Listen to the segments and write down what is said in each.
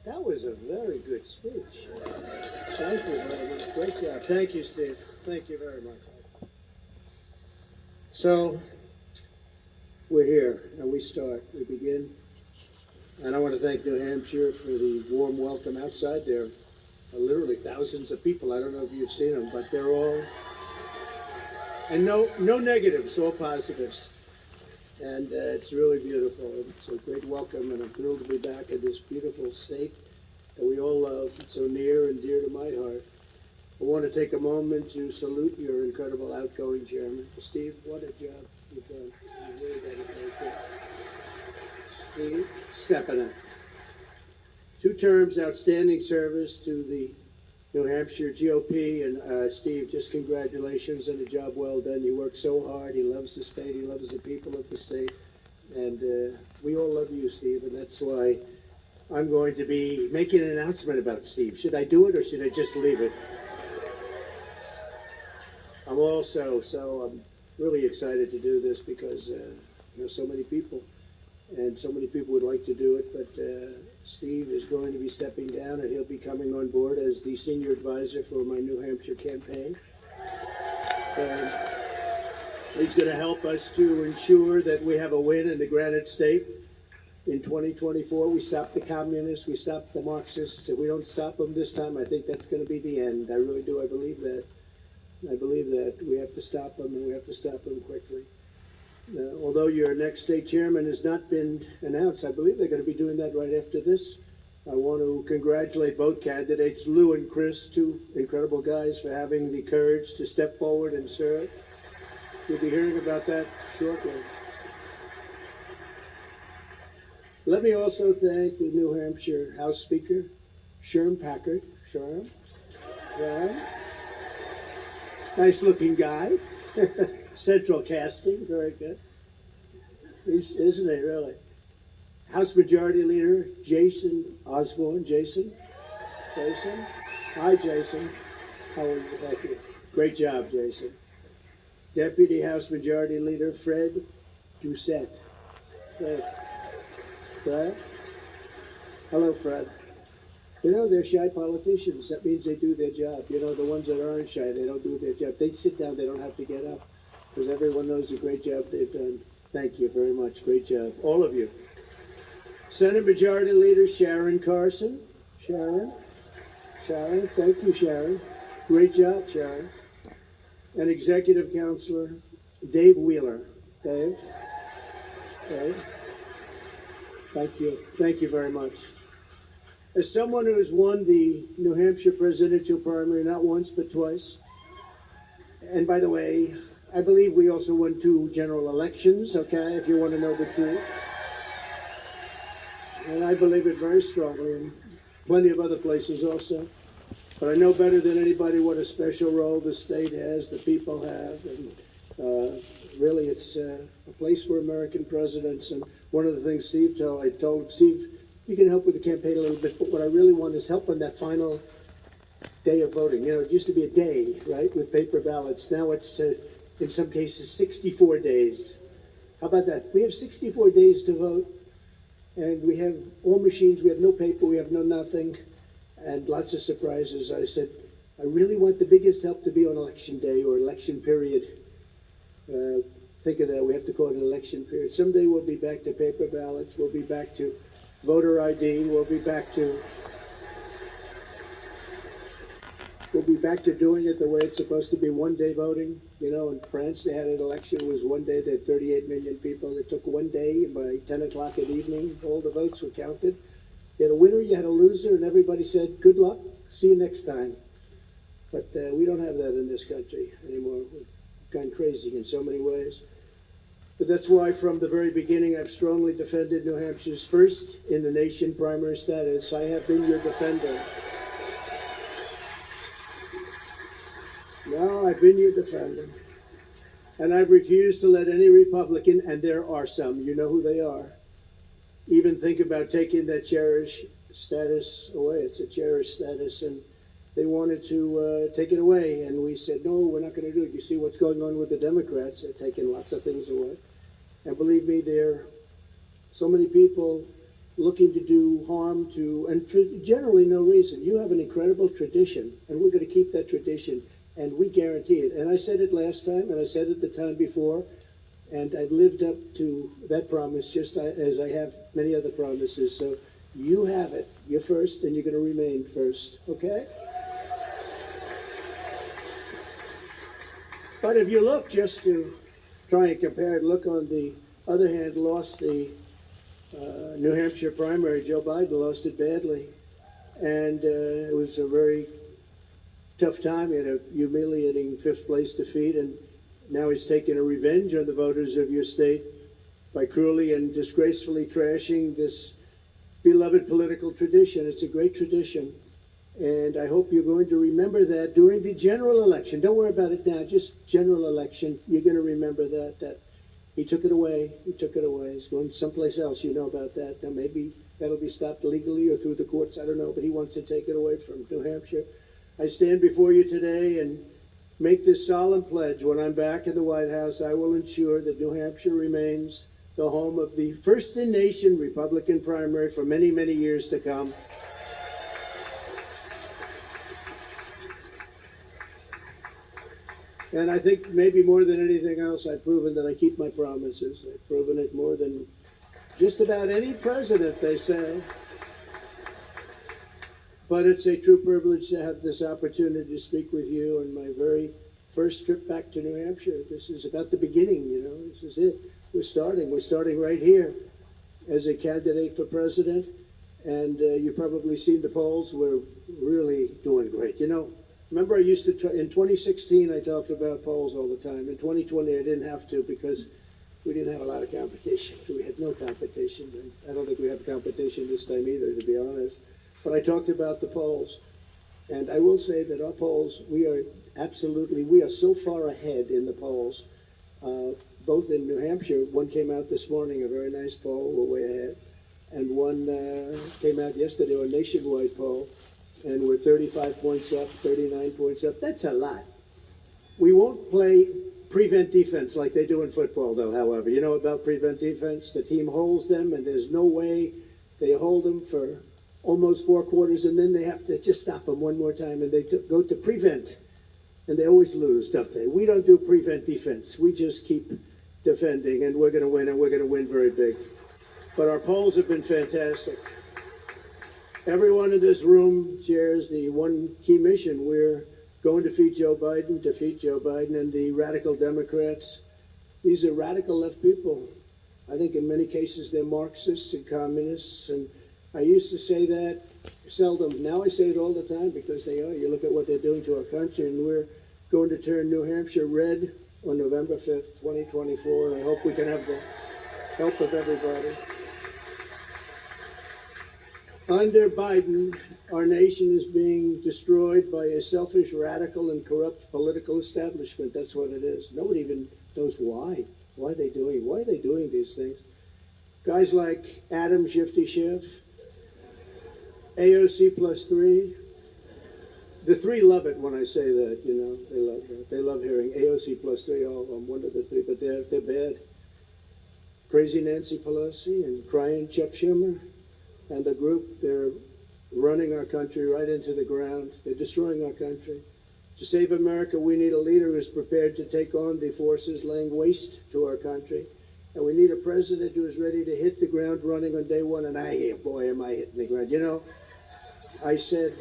That was a very good speech. Thank you very much. Great job. Thank you, Steve. Thank you very much. So, we're here, and we begin. And I want to thank New Hampshire for the warm welcome outside. There are literally thousands of people. I don't know if you've seen them, but they're all, and no negatives, all positives. And it's really beautiful. It's a great welcome, and I'm thrilled to be back in this beautiful state that we all love. It's so near and dear to my heart. I want to take a moment to salute your incredible outgoing chairman. Steve, what a job you've done. You really dedicated. Steve, stepping up. 2 terms, outstanding service to the New Hampshire GOP, and Steve, just congratulations on a job well done. You work so hard. He loves the state. He loves the people of the state, and we all love you, Steve, and that's why I'm going to be making an announcement about Steve. Should I do it or should I just leave it? I'm I'm really excited to do this because so many people, and so many people would like to do it, but Steve is going to be stepping down, and he'll be coming on board as the senior advisor for my New Hampshire campaign. And he's going to help us to ensure that we have a win in the Granite State. In 2024, we stop the communists, we stop the Marxists. If we don't stop them this time, I think that's going to be the end. I really do. I believe that. I believe that we have to stop them, and we have to stop them quickly. Although your next state chairman has not been announced, I believe they're going to be doing that right after this. I want to congratulate both candidates, Lou and Chris, 2 incredible guys, for having the courage to step forward and serve. You'll be hearing about that shortly. Let me also thank the New Hampshire House Speaker, Sherm Packard. Sherm? Yeah. Nice-looking guy. Central casting, very good. Isn't it, really? House Majority Leader Jason Osborne. Jason? Hi, Jason. How are you? Thank you. Great job, Jason. Deputy House Majority Leader Fred Doucette. Fred? Hello, Fred. They're shy politicians. That means they do their job. The ones that aren't shy, they don't do their job. They sit down, they don't have to get up, because everyone knows the great job they've done. Thank you very much. Great job. All of you. Senate Majority Leader Sharon Carson. Sharon, thank you, Sharon. Great job, Sharon. And Executive Counselor Dave Wheeler. Dave? Thank you. Thank you very much. As someone who has won the New Hampshire presidential primary not once but twice, and by the way, I believe we also won 2 general elections, okay, if you want to know the truth. And I believe it very strongly, and plenty of other places also. But I know better than anybody what a special role the state has, the people have, and really it's a place for American presidents. And one of the things I told Steve, you can help with the campaign a little bit, but what I really want is help on that final day of voting. It used to be a day, right, with paper ballots. Now it's, in some cases, 64 days. How about that? We have 64 days to vote, and we have all machines. We have no paper. We have no nothing, and lots of surprises. I said, I really want the biggest help to be on election day or election period. Think of that. We have to call it an election period. Someday we'll be back to paper ballots. We'll be back to voter ID. We'll be back to doing it the way it's supposed to be, one-day voting. In France, they had an election. It was one day. They had 38 million people. It took one day, and by 10 o'clock at evening, all the votes were counted. You had a winner, you had a loser, and everybody said, good luck, see you next time. But we don't have that in this country anymore. We've gone crazy in so many ways. But that's why from the very beginning I've strongly defended New Hampshire's first in the nation primary status. I have been your defender. No, I've been your defender. And I've refused to let any Republican, and there are some, you know who they are, even think about taking that cherished status away. It's a cherished status, and they wanted to take it away. And we said, no, we're not going to do it. You see what's going on with the Democrats. They're taking lots of things away. And believe me, there are so many people looking to do harm to, and for generally no reason. You have an incredible tradition, and we're going to keep that tradition, and we guarantee it. And I said it last time, and I said it the time before, and I've lived up to that promise just as I have many other promises. So you have it. You're first, and you're going to remain first, okay? But if you look, just to try and compare it, look on the other hand, lost the New Hampshire primary. Joe Biden lost it badly. And it was a very tough time. He had a humiliating fifth place defeat, and now he's taking a revenge on the voters of your state by cruelly and disgracefully trashing this beloved political tradition. It's a great tradition. And I hope you're going to remember that during the general election. Don't worry about it now, just general election. You're going to remember that he took it away. He took it away. He's going someplace else. You know about that. Now, maybe that'll be stopped legally or through the courts. I don't know, but he wants to take it away from New Hampshire. I stand before you today and make this solemn pledge. When I'm back in the White House, I will ensure that New Hampshire remains the home of the first-in-nation Republican primary for many, many years to come. And I think maybe more than anything else, I've proven that I keep my promises. I've proven it more than just about any president, they say. But it's a true privilege to have this opportunity to speak with you on my very first trip back to New Hampshire. This is about the beginning, you know. This is it. We're starting right here as a candidate for president. And you've probably seen the polls. We're really doing great. You know, remember I used to, in 2016, I talked about polls all the time. In 2020, I didn't have to because we didn't have a lot of competition. We had no competition. And I don't think we have competition this time either, to be honest. But I talked about the polls. And I will say that our polls, we are so far ahead in the polls, both in New Hampshire. One came out this morning, a very nice poll, we're way ahead. And one came out yesterday, a nationwide poll, and we're 35 points up, 39 points up. That's a lot. We won't play prevent defense like they do in football, though, however. You know about prevent defense? The team holds them, and there's no way they hold them for almost 4 quarters, and then they have to just stop them one more time, and they go to prevent. And they always lose, don't they? We don't do prevent defense. We just keep defending, and we're going to win, and we're going to win very big. But our polls have been fantastic. Everyone in this room shares the one key mission. We're going to defeat Joe Biden, and the radical Democrats. These are radical left people. I think in many cases they're Marxists and communists, and I used to say that seldom. Now I say it all the time because they are. You look at what they're doing to our country, and we're going to turn New Hampshire red on November 5th, 2024, and I hope we can have the help of everybody. Under Biden, our nation is being destroyed by a selfish, radical, and corrupt political establishment. That's what it is. Nobody even knows why. Why are they doing these things? Guys like Adam Shifty Schiff, AOC +3. The three love it when I say that, you know. They love that. They love hearing AOC +3. Oh, I'm one of the three, but they're bad. Crazy Nancy Pelosi and crying Chuck Schumer and the group, they're running our country right into the ground. They're destroying our country. To save America, we need a leader who's prepared to take on the forces laying waste to our country. And we need a president who is ready to hit the ground running on day one. And boy, am I hitting the ground. You know, I said,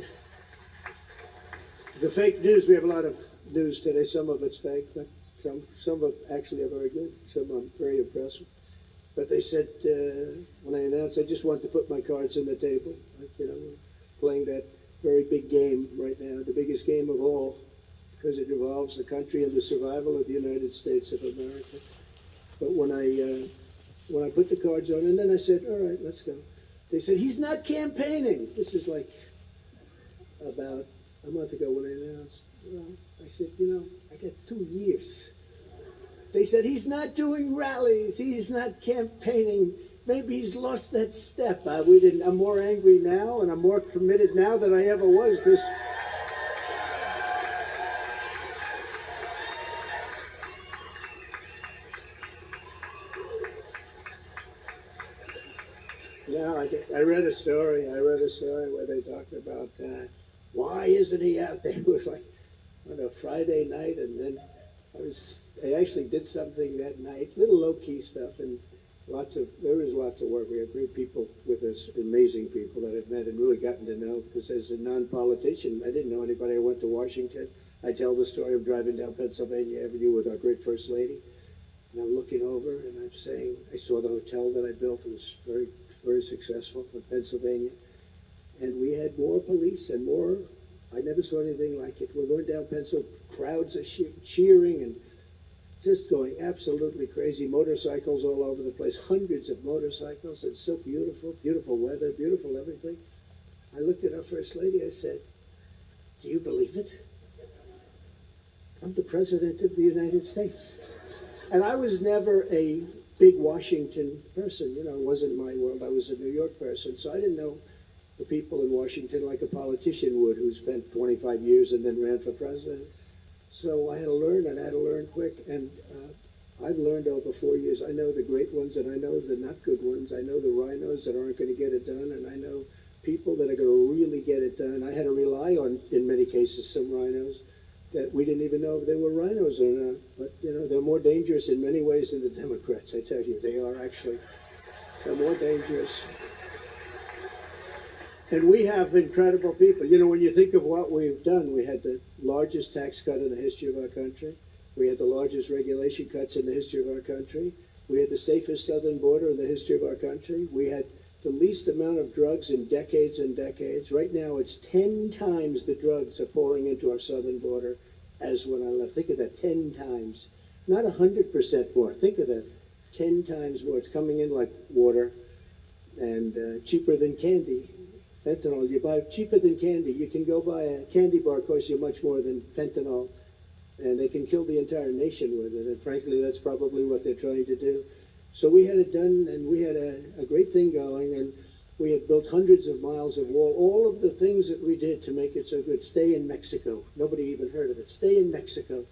the fake news, we have a lot of news today. Some of it's fake, but some of it actually are very good. Some I'm very impressed with. But they said, when I announced, I just want to put my cards on the table. Like, you know, we're playing that very big game right now, the biggest game of all, because it involves the country and the survival of the United States of America. But when I put the cards on, and then I said, all right, let's go. They said, he's not campaigning. This is like about a month ago when I announced. Well, I said, you know, I got 2 years. They said, he's not doing rallies. He's not campaigning. Maybe he's lost that step. I'm more angry now, and I'm more committed now than I ever was. No, I read a story. I read a story where they talked about why isn't he out there? It was like on a Friday night, and then I actually did something that night, little low key stuff, and there was lots of work. We had great people with us, amazing people that I've met and really gotten to know. Because as a non-politician, I didn't know anybody. I went to Washington. I tell the story of driving down Pennsylvania Avenue with our great First Lady, and I'm looking over and I'm saying, I saw the hotel that I built. It was very, very successful in Pennsylvania, and we had more police and more. I never saw anything like it. We're going down Pennsylvania, crowds are cheering and just going absolutely crazy. Motorcycles all over the place, hundreds of motorcycles. It's so beautiful, beautiful weather, beautiful everything. I looked at our First Lady, I said, do you believe it? I'm the President of the United States. And I was never a big Washington person, you know, it wasn't my world. I was a New York person, so I didn't know the people in Washington like a politician would who spent 25 years and then ran for president. So I had to learn, and I had to learn quick. And I've learned over 4 years. I know the great ones, and I know the not good ones. I know the rhinos that aren't going to get it done, and I know people that are going to really get it done. I had to rely on, in many cases, some rhinos that we didn't even know if they were rhinos or not. But, you know, they're more dangerous in many ways than the Democrats, I tell you. They are actually, they're more dangerous. And we have incredible people. You know, when you think of what we've done, we had the largest tax cut in the history of our country. We had the largest regulation cuts in the history of our country. We had the safest southern border in the history of our country. We had the least amount of drugs in decades and decades. Right now, it's 10 times the drugs are pouring into our southern border as when I left. Think of that, 10 times. Not 100% more. Think of that, 10 times more. It's coming in like water and cheaper than candy. Fentanyl, you buy cheaper than candy. You can go buy a candy bar, costs you much more than fentanyl, and they can kill the entire nation with it. And frankly, that's probably what they're trying to do. So we had it done, and we had a great thing going, and we had built hundreds of miles of wall. All of the things that we did to make it so good. Stay in Mexico. Nobody even heard of it. Stay in Mexico.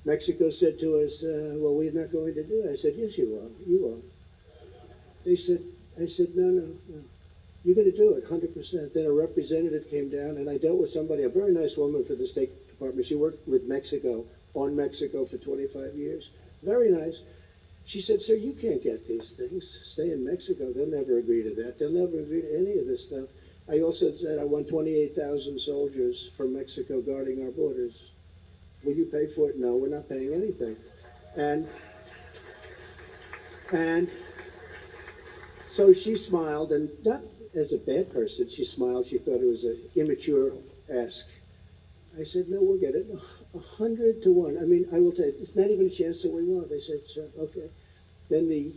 Mexico said to us, well, we're not going to do it. I said, yes, you are. You are. I said, no. You're going to do it, 100%. Then a representative came down, and I dealt with somebody, a very nice woman for the State Department. She worked with Mexico, on Mexico for 25 years. Very nice. She said, sir, you can't get these things. Stay in Mexico. They'll never agree to that. They'll never agree to any of this stuff. I also said I want 28,000 soldiers from Mexico guarding our borders. Will you pay for it? No, we're not paying anything. And so she smiled, and not as a bad person, she smiled. She thought it was an immature ask. I said, no, we'll get it. 100 to 1. I mean, I will tell you, it's not even a chance that we want. They said, sure, okay. Then the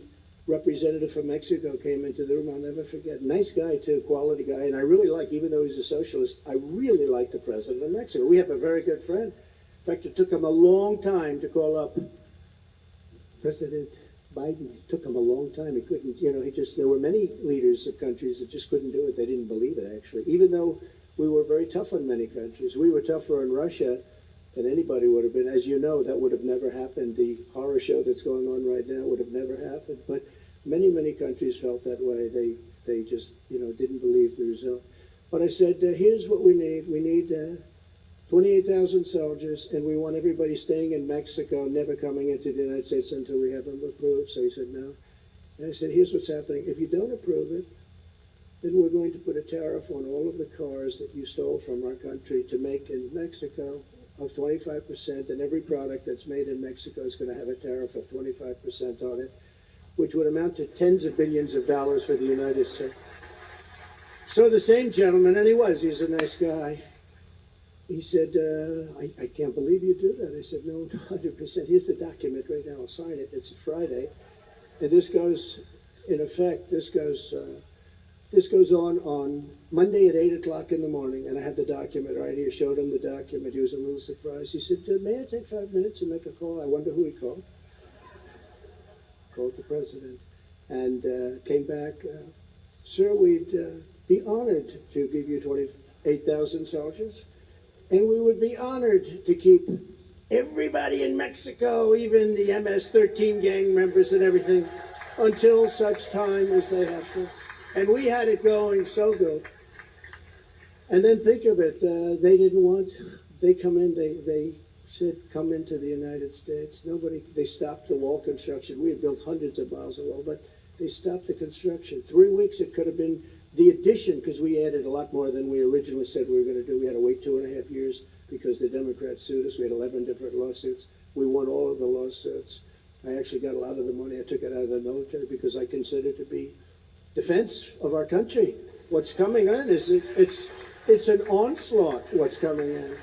representative from Mexico came into the room. I'll never forget. Nice guy, too, quality guy. And I really like, even though he's a socialist, I really like the president of Mexico. We have a very good friend. In fact, it took him a long time to call up President Biden. It took him a long time. He couldn't, you know, there were many leaders of countries that just couldn't do it. They didn't believe it, actually. Even though we were very tough on many countries. We were tougher on Russia than anybody would have been. As you know, that would have never happened. The horror show that's going on right now would have never happened. But many, many countries felt that way. They just, you know, didn't believe the result. But I said, here's what we need. We need 28,000 soldiers, and we want everybody staying in Mexico, never coming into the United States until we have them approved. So he said, no. And I said, here's what's happening. If you don't approve it, then we're going to put a tariff on all of the cars that you stole from our country to make in Mexico of 25%, and every product that's made in Mexico is going to have a tariff of 25% on it, which would amount to tens of billions of dollars for the United States. So the same gentleman, and he's a nice guy, he said, I can't believe you do that. I said, no, 100%. Here's the document right now. I'll sign it. It's a Friday. And this goes, in effect, this goes on Monday at 8 o'clock in the morning, and I had the document right here. Showed him the document. He was a little surprised. He said, may I take 5 minutes and make a call? I wonder who he called. Called the president, and came back. Sir, we'd be honored to give you 28,000 soldiers, and we would be honored to keep everybody in Mexico, even the MS-13 gang members and everything, until such time as they have to. And we had it going so good. And then think of it, they didn't want, they come in, they said, come into the United States. They stopped the wall construction. We had built hundreds of miles of wall, but they stopped the construction. 3 weeks, it could have been the addition, because we added a lot more than we originally said we were going to do. We had to wait 2.5 years because the Democrats sued us. We had 11 different lawsuits. We won all of the lawsuits. I actually got a lot of the money. I took it out of the military because I consider it to be defense of our country. What's coming in it's an onslaught, what's coming in.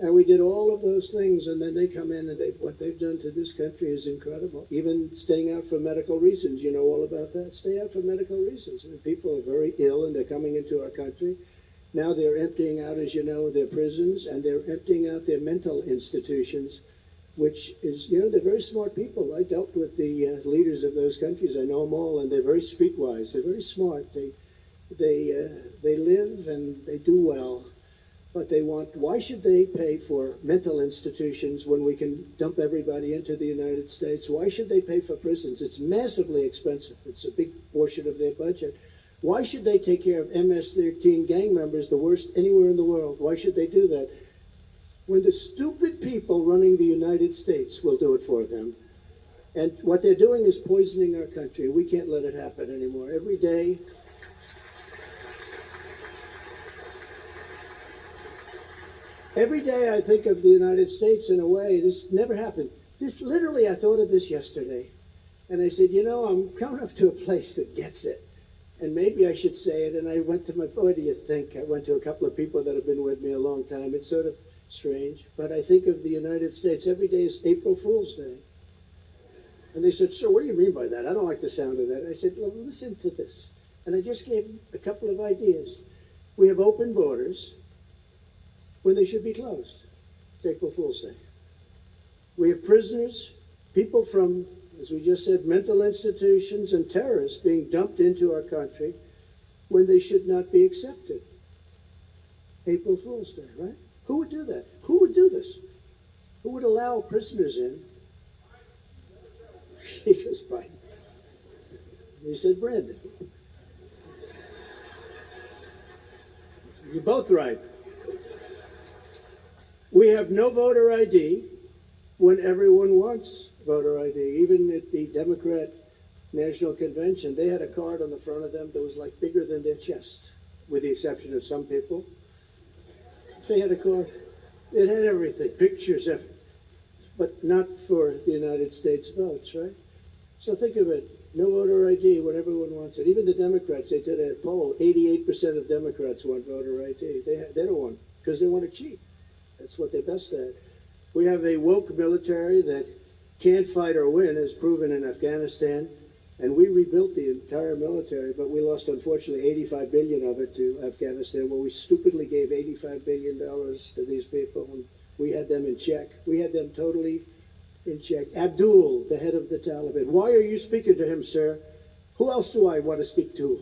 And we did all of those things, and then they come in, and what they've done to this country is incredible. Even staying out for medical reasons, you know all about that. Stay out for medical reasons. I mean, people are very ill, and they're coming into our country. Now they're emptying out, as you know, their prisons, and they're emptying out their mental institutions, which is, you know, they're very smart people. I dealt with the leaders of those countries. I know them all, and they're very streetwise. They're very smart. They live and they do well. But why should they pay for mental institutions when we can dump everybody into the United States? Why should they pay for prisons? It's massively expensive. It's a big portion of their budget. Why should they take care of MS-13 gang members, the worst anywhere in the world? Why should they do that? When the stupid people running the United States will do it for them. And what they're doing is poisoning our country. We can't let it happen anymore. Every day I think of the United States in a way. This never happened. This literally, I thought of this yesterday. And I said, you know, I'm coming up to a place that gets it. And maybe I should say it. And I went to what do you think? I went to a couple of people that have been with me a long time. It's sort of strange. But I think of the United States. Every day is April Fool's Day. And they said, sir, what do you mean by that? I don't like the sound of that. I said, well, listen to this. And I just gave a couple of ideas. We have open borders when they should be closed. It's April Fool's Day. We have prisoners, people from, as we just said, mental institutions and terrorists being dumped into our country when they should not be accepted. April Fool's Day, right? Who would do that? Who would do this? Who would allow prisoners in? He goes, Biden. He said, Brandon. You're both right. We have no voter ID when everyone wants voter ID. Even at the Democrat National Convention, they had a card on the front of them that was like bigger than their chest, with the exception of some people. They had a card. It had everything, pictures, everything, but not for the United States votes, right? So think of it. No voter ID when everyone wants it. Even the Democrats, they did a poll. 88% of Democrats want voter ID. They don't want, because they want to cheat. That's what they're best at. We have a woke military that can't fight or win, as proven in Afghanistan, and we rebuilt the entire military, but we lost, unfortunately, $85 billion of it to Afghanistan, where we stupidly gave $85 billion to these people, and we had them in check. We had them totally in check. Abdul, the head of the Taliban. Why are you speaking to him, sir? Who else do I want to speak to?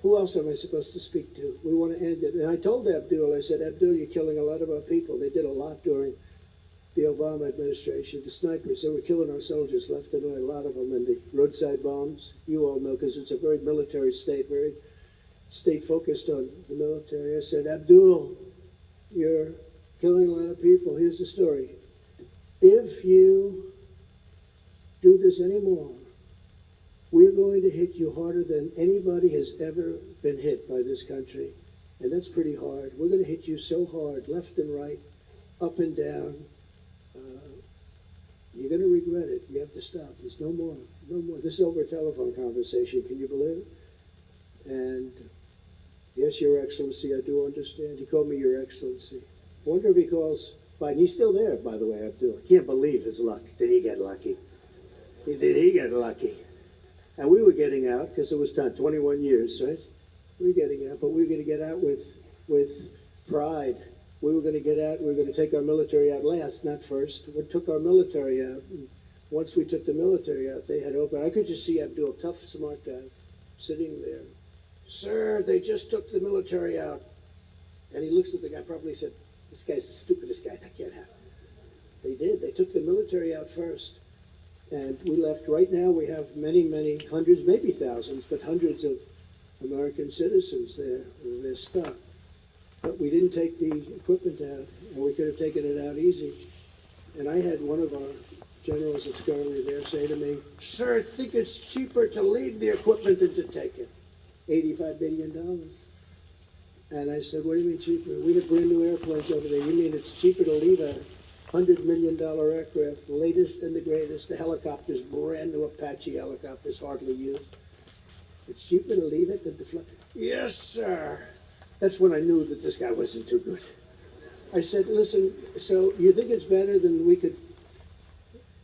Who else am I supposed to speak to? We want to end it. And I told Abdul, I said, Abdul, you're killing a lot of our people. They did a lot during the Obama administration. The snipers, they were killing our soldiers left and right, a lot of them, and the roadside bombs. You all know, because it's a very military state, very state-focused on the military. I said, Abdul, you're killing a lot of people. Here's the story. If you do this anymore, we're going to hit you harder than anybody has ever been hit by this country. And that's pretty hard. We're going to hit you so hard, left and right, up and down. You're going to regret it. You have to stop. There's no more. No more. This is over a telephone conversation. Can you believe it? And yes, Your Excellency, I do understand. He called me Your Excellency. I wonder if he calls Biden. He's still there, by the way, Abdul. I can't believe his luck. Did he get lucky? Did he get lucky? And we were getting out because it was time, 21 years, right? We were getting out, but we were going to get out with pride. We were going to get out. We were going to take our military out last, not first. We took our military out. And once we took the military out, they had opened. I could just see Abdul, tough, smart guy, sitting there. Sir, they just took the military out. And he looks at the guy, probably said, this guy's the stupidest guy. That can't happen. They did. They took the military out first. And we left. Right now we have many, many hundreds, maybe thousands, but hundreds of American citizens their stuff. But we didn't take the equipment out, and we could have taken it out easy. And I had one of our generals that's currently there say to me, "Sir, I think it's cheaper to leave the equipment than to take it. $85 billion. And I said, "What do you mean cheaper? We have brand new airplanes over there. You mean it's cheaper to leave a $100 million aircraft, the latest and the greatest, the helicopters, brand new Apache helicopters, hardly used. It's cheaper to leave it than to fly." "Yes, sir." That's when I knew that this guy wasn't too good. I said, "Listen, so you think it's better than we could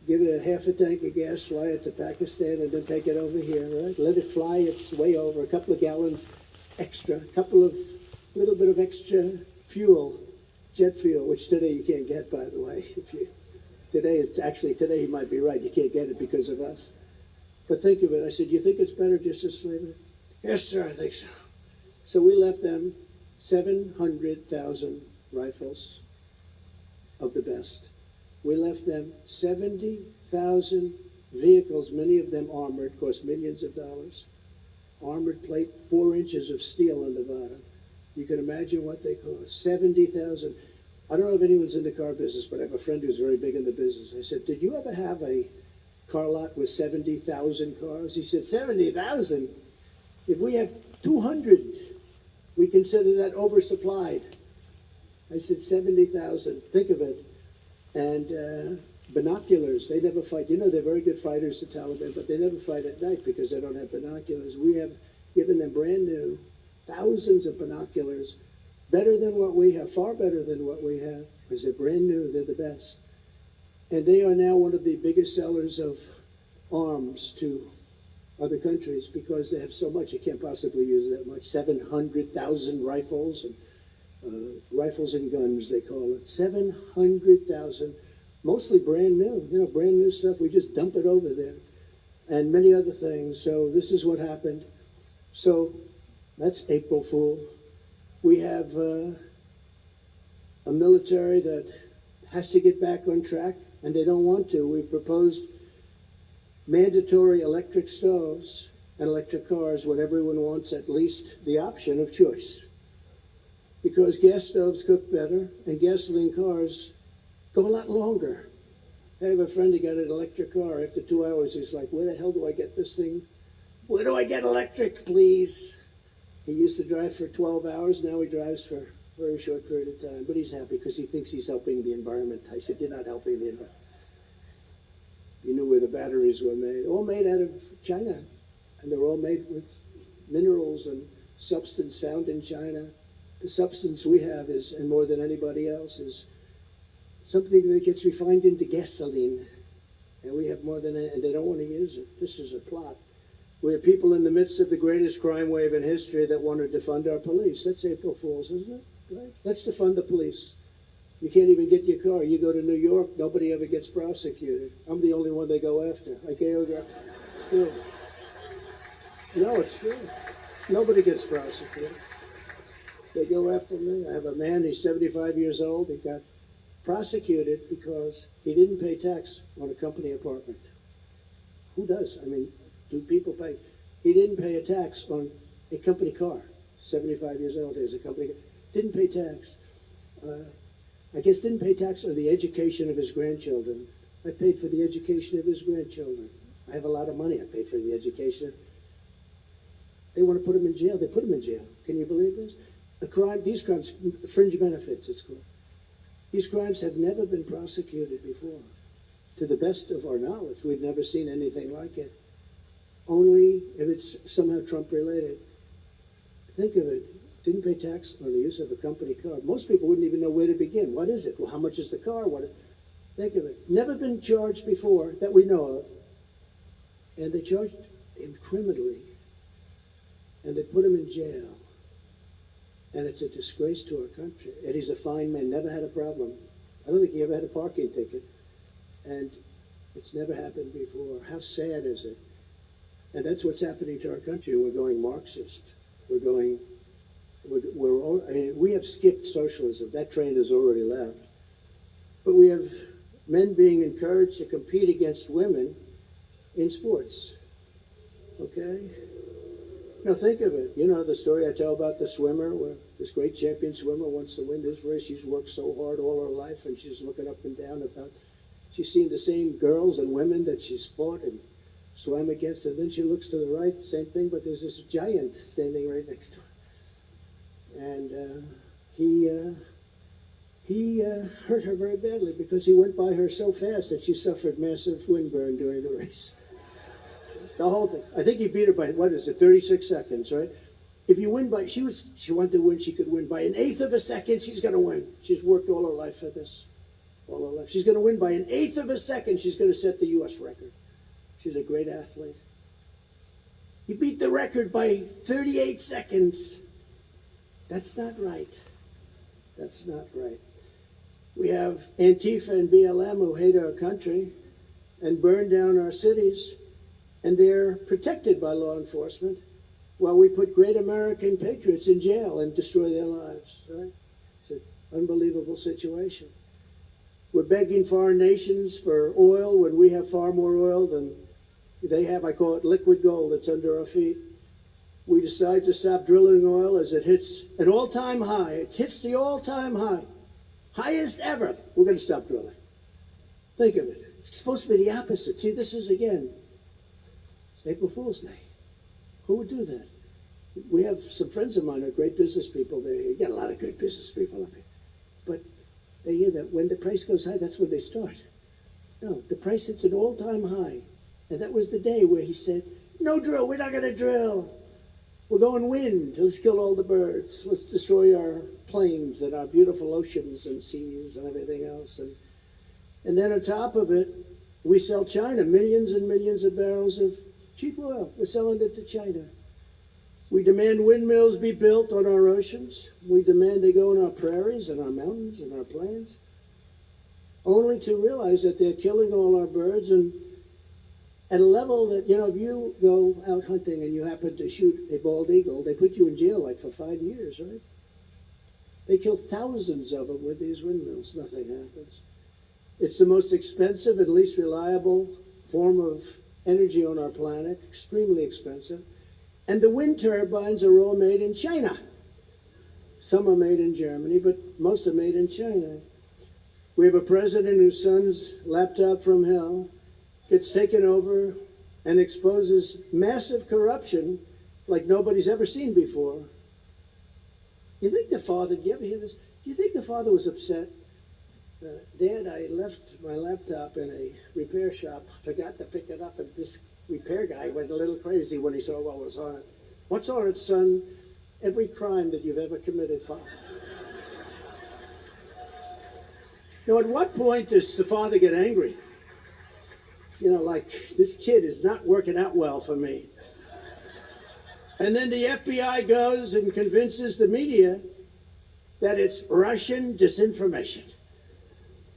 give it a half a tank of gas, fly it to Pakistan, and then take it over here, right? Let it fly its way over, a couple of gallons extra, little bit of extra fuel, jet fuel, which today you can't get, by the way. Today he might be right. You can't get it because of us. But think of it. I said, "You think it's better just to slave it?" "Yes, sir, I think so." So we left them 700,000 rifles of the best. We left them 70,000 vehicles, many of them armored, cost millions of dollars. Armored plate, 4 inches of steel on the bottom. You can imagine what they cost. 70,000. I don't know if anyone's in the car business, but I have a friend who's very big in the business. I said, "Did you ever have a car lot with 70,000 cars?" He said, 70,000? If we have 200, we consider that oversupplied. I said, 70,000. Think of it. And binoculars, they never fight. You know, they're very good fighters, the Taliban, but they never fight at night because they don't have binoculars. We have given them brand new, thousands of binoculars, better than what we have, far better than what we have, because they're brand new, they're the best. And they are now one of the biggest sellers of arms to other countries because they have so much. You can't possibly use that much. 700,000 rifles and rifles and guns, they call it. 700,000, mostly brand new. You know, brand new stuff. We just dump it over there, and many other things. So this is what happened. So that's April Fool. We have a military that has to get back on track, and they don't want to. We proposed mandatory electric stoves and electric cars when everyone wants at least the option of choice. Because gas stoves cook better, and gasoline cars go a lot longer. I have a friend who got an electric car. After 2 hours, he's like, "Where the hell do I get this thing? Where do I get electric, please?" He used to drive for 12 hours. Now he drives for a very short period of time. But he's happy because he thinks he's helping the environment. I said, "You're not helping the environment." You knew where the batteries were made. All made out of China. And they're all made with minerals and substance found in China. The substance we have is, and more than anybody else, is something that gets refined into gasoline. And we have more than it, and they don't want to use it. This is a plot. We have people in the midst of the greatest crime wave in history that want to defund our police. That's April Fool's, isn't it? Right? Let's defund the police. You can't even get your car. You go to New York, nobody ever gets prosecuted. I'm the only one they go after. I go after. It's true. No, it's true. Nobody gets prosecuted. They go after me. I have a man, he's 75 years old. He got prosecuted because he didn't pay tax on a company apartment. Who does? I mean, do people pay? He didn't pay a tax on a company car. 75 years old, he has a company car. Didn't pay tax. I guess didn't pay tax on the education of his grandchildren. I paid for the education of his grandchildren. I have a lot of money. I paid for the education. They want to put him in jail. They put him in jail. Can you believe this? These crimes, fringe benefits, it's called. These crimes have never been prosecuted before. To the best of our knowledge, we've never seen anything like it. Only if it's somehow Trump related. Think of it. Didn't pay tax on the use of a company car. Most people wouldn't even know where to begin. What is it? Well, how much is the car? Think of it. Never been charged before that we know of. And they charged him criminally. And they put him in jail. And it's a disgrace to our country. And he's a fine man, never had a problem. I don't think he ever had a parking ticket. And it's never happened before. How sad is it? And that's what's happening to our country. We're going Marxist. We have skipped socialism. That train has already left. But we have men being encouraged to compete against women in sports. Okay? Now think of it. You know the story I tell about the swimmer, where this great champion swimmer wants to win this race. She's worked so hard all her life, and she's looking up and down about. She's seen the same girls and women that she's fought and swam against, and then she looks to the right, same thing, but there's this giant standing right next to her, and he hurt her very badly because he went by her so fast that she suffered massive windburn during the race. The whole thing. I think he beat her by, 36 seconds, right? If you win by, she wanted to win, she could win by 1/8 of a second, she's going to win. She's worked all her life for this. All her life. She's going to win by 1/8 of a second, she's going to set the U.S. record. She's a great athlete. He beat the record by 38 seconds. That's not right. That's not right. We have Antifa and BLM who hate our country and burn down our cities, and they're protected by law enforcement while we put great American patriots in jail and destroy their lives, right? It's an unbelievable situation. We're begging foreign nations for oil when we have far more oil than they have. I call it liquid gold that's under our feet. We decide to stop drilling oil as it hits an all-time high. It hits the all-time high. Highest ever. We're going to stop drilling. Think of it. It's supposed to be the opposite. See, this is, again, it's April Fool's Day. Who would do that? We have some friends of mine who are great business people. You get a lot of good business people up here. But they hear that when the price goes high, that's when they start. No, the price hits an all-time high. And that was the day where he said, no drill, we're not going to drill. We're going wind. Let's kill all the birds. Let's destroy our plains and our beautiful oceans and seas and everything else. And then on top of it, we sell China millions and millions of barrels of cheap oil. We're selling it to China. We demand windmills be built on our oceans. We demand they go in our prairies and our mountains and our plains, only to realize that they're killing all our birds, and at a level that, you know, if you go out hunting and you happen to shoot a bald eagle, they put you in jail like for 5 years, right? They kill thousands of them with these windmills. Nothing happens. It's the most expensive and least reliable form of energy on our planet, extremely expensive. And the wind turbines are all made in China. Some are made in Germany, but most are made in China. We have a president whose son's laptop from hell gets taken over and exposes massive corruption like nobody's ever seen before. You think the father, do you ever hear this? Do you think the father was upset? Dad, I left my laptop in a repair shop, forgot to pick it up, and this repair guy went a little crazy when he saw what was on it. What's on it, son? Every crime that you've ever committed, Pop. Now, at what point does the father get angry? You know, like, this kid is not working out well for me. And then the FBI goes and convinces the media that it's Russian disinformation.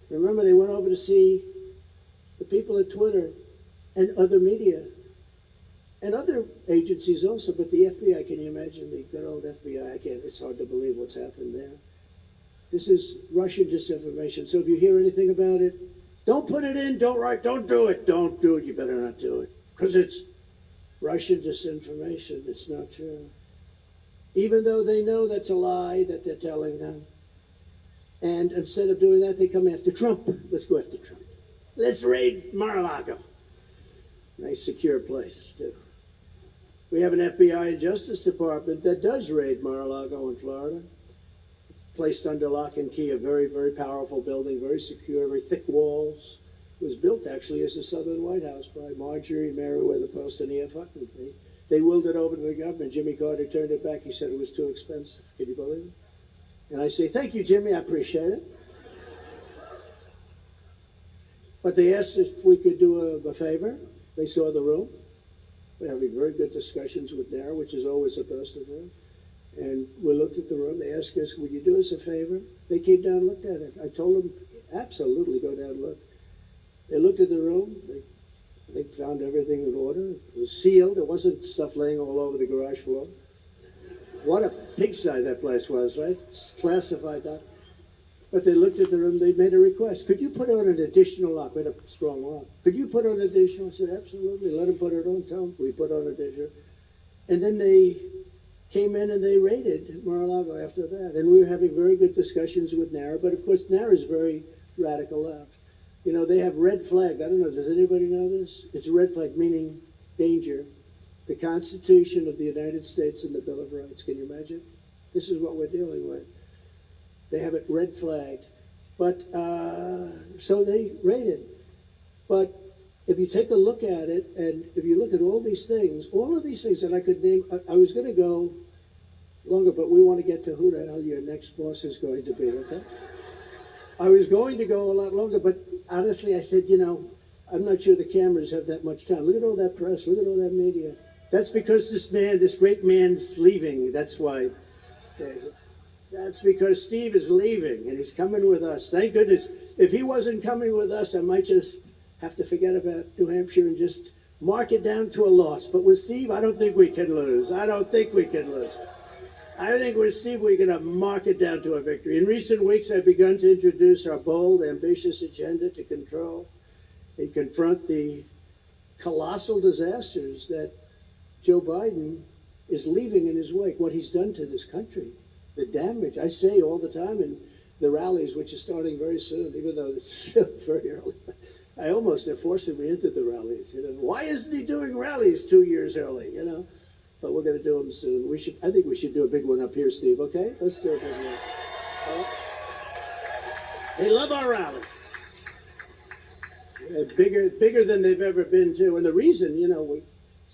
Remember, they went over to see the people at Twitter and other media and other agencies also, but the FBI, can you imagine the good old FBI? It's hard to believe what's happened there. This is Russian disinformation. So if you hear anything about it, don't put it in, don't write, don't do it. Don't do it, you better not do it. Because it's Russian disinformation. It's not true. Even though they know that's a lie that they're telling them. And instead of doing that, they come after Trump. Let's go after Trump. Let's raid Mar-a-Lago. Nice, secure place, too. We have an FBI and Justice Department that does raid Mar-a-Lago in Florida. Placed under lock and key, a very, very powerful building, very secure, very thick walls. It was built, actually, as the Southern White House by Marjorie, Meriwether Post, and E.F. Hutton. They willed it over to the government. Jimmy Carter turned it back. He said it was too expensive. Can you believe it? And I say, thank you, Jimmy, I appreciate it. But they asked if we could do a favor. They saw the room. We're having very good discussions with NARA, which is always supposed to do. And we looked at the room. They asked us, would you do us a favor? They came down and looked at it. I told them, absolutely, go down and look. They looked at the room. They found everything in order. It was sealed. There wasn't stuff laying all over the garage floor. What a pigsty that place was, right? It's classified that. But they looked at the room. They made a request. Could you put on an additional lock? We had a strong lock. Could you put on additional? I said, absolutely. Let them put it on. Tell them we put on additional. And then they came in and they raided Mar-a-Lago after that. And we were having very good discussions with NARA, but of course NARA is very radical left. You know, they have red flag. I don't know, does anybody know this? It's a red flag, meaning danger. The Constitution of the United States and the Bill of Rights. Can you imagine? This is what we're dealing with. They have it red flagged. But, so they raided. But if you take a look at it, and if you look at all of these things that I could name, I was going to go longer, but we want to get to who the hell your next boss is going to be, okay? I was going to go a lot longer, but honestly, I said, you know, I'm not sure the cameras have that much time. Look at all that press, look at all that media. That's because this man, this great man's leaving. That's why. That's because Steve is leaving, and he's coming with us. Thank goodness. If he wasn't coming with us, I might just have to forget about New Hampshire and just mark it down to a loss. But with Steve, I don't think we can lose. I don't think we can lose. I think with Steve, we're going to mark it down to a victory. In recent weeks, I've begun to introduce our bold, ambitious agenda to control and confront the colossal disasters that Joe Biden is leaving in his wake, what he's done to this country, the damage. I say all the time in the rallies, which is starting very soon, even though it's still very early. I almost, they're forcing me into the rallies. You know, why isn't he doing rallies 2 years early? You know, but we're going to do them soon. I think we should do a big one up here, Steve. Okay, let's do a big one. They love our rallies. Bigger than they've ever been too. And the reason, you know,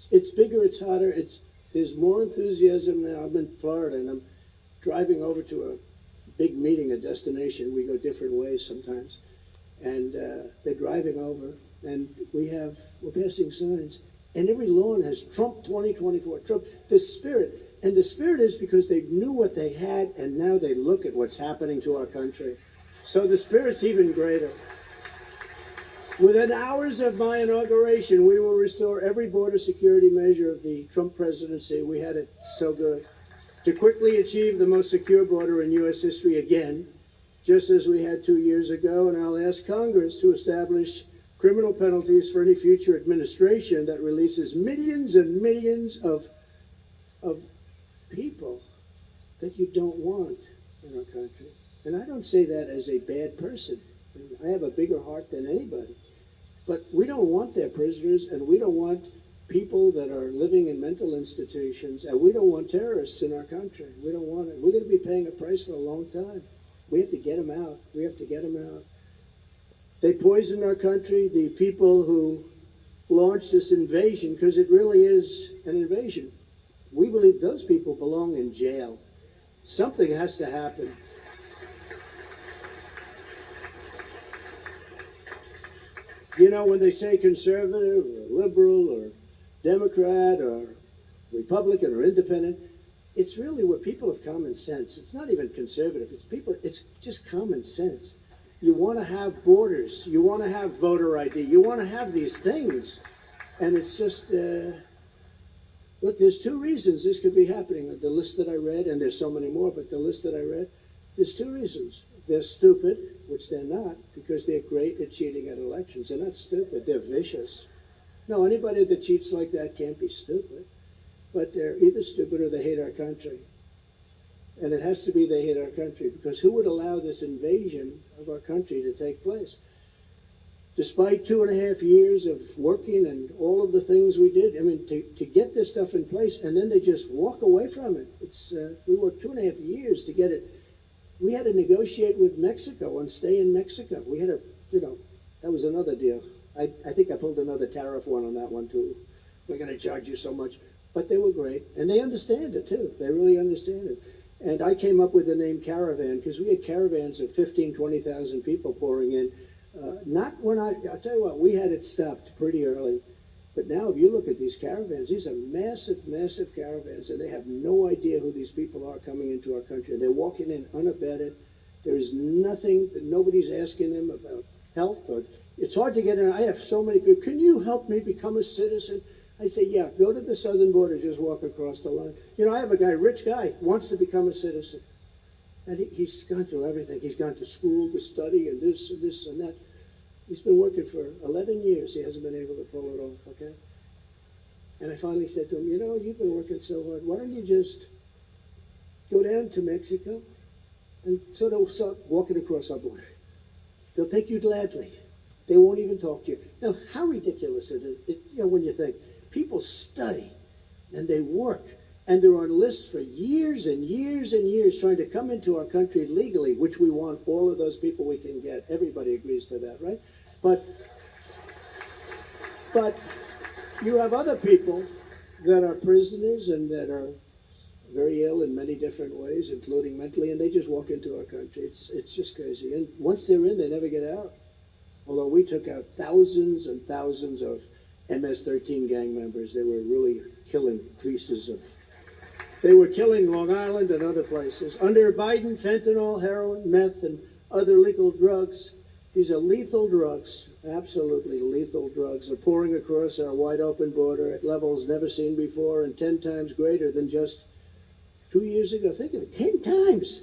it's bigger, it's hotter, there's more enthusiasm now. I'm in Florida and I'm driving over to a big meeting, a destination. We go different ways sometimes. And they're driving over and we're passing signs. And every lawn has Trump 2024, Trump, the spirit. And the spirit is because they knew what they had and now they look at what's happening to our country. So the spirit's even greater. Within hours of my inauguration, we will restore every border security measure of the Trump presidency. We had it so good. To quickly achieve the most secure border in U.S. history again, just as we had 2 years ago. And I'll ask Congress to establish criminal penalties for any future administration that releases millions and millions of people that you don't want in our country. And I don't say that as a bad person. I have a bigger heart than anybody. But we don't want their prisoners, and we don't want people that are living in mental institutions, and we don't want terrorists in our country. We don't want it. We're going to be paying a price for a long time. We have to get them out. We have to get them out. They poisoned our country. The people who launched this invasion, because it really is an invasion, we believe those people belong in jail. Something has to happen. You know, when they say conservative or liberal or Democrat or Republican or independent, it's really what people of common sense. It's not even conservative. It's just common sense. You want to have borders. You want to have voter ID. You want to have these things. And it's just, look, there's two reasons this could be happening. The list that I read, and there's so many more, but the list that I read, there's two reasons. They're stupid, which they're not, because they're great at cheating at elections. They're not stupid, they're vicious. No, anybody that cheats like that can't be stupid. But they're either stupid or they hate our country. And it has to be they hate our country, because who would allow this invasion of our country to take place? Despite 2.5 years of working and all of the things we did, I mean, to get this stuff in place, and then they just walk away from it. We worked 2.5 years to get it. We had to negotiate with Mexico and stay in Mexico. We had to, that was another deal. I think I pulled another tariff one on that one too. We're going to charge you so much. But they were great. And they understand it too. They really understand it. And I came up with the name Caravan because we had caravans of 15, 20,000 people pouring in. I'll tell you what, we had it stopped pretty early. But now if you look at these caravans, these are massive, massive caravans, and they have no idea who these people are coming into our country. They're walking in unabated. There's nothing, nobody's asking them about health. It's hard to get in. I have so many people, can you help me become a citizen? I say, yeah, go to the southern border, just walk across the line. I have a guy, rich guy, wants to become a citizen. And he's gone through everything. He's gone to school to study and this and that. He's been working for 11 years. He hasn't been able to pull it off, okay? And I finally said to him, you know, you've been working so hard. Why don't you just go down to Mexico and sort of start walking across our border? They'll take you gladly. They won't even talk to you. Now, how ridiculous is it? When you think people study and they work and they're on lists for years and years and years trying to come into our country legally, which we want all of those people we can get. Everybody agrees to that, right? But you have other people that are prisoners and that are very ill in many different ways, including mentally, and they just walk into our country. It's just crazy. And once they're in, they never get out. Although we took out thousands and thousands of MS-13 gang members. They were really killing pieces of... They were killing Long Island and other places. Under Biden, fentanyl, heroin, meth, and other legal drugs, these are lethal drugs, absolutely lethal drugs, are pouring across our wide-open border at levels never seen before and 10 times greater than just 2 years ago. Think of it, 10 times.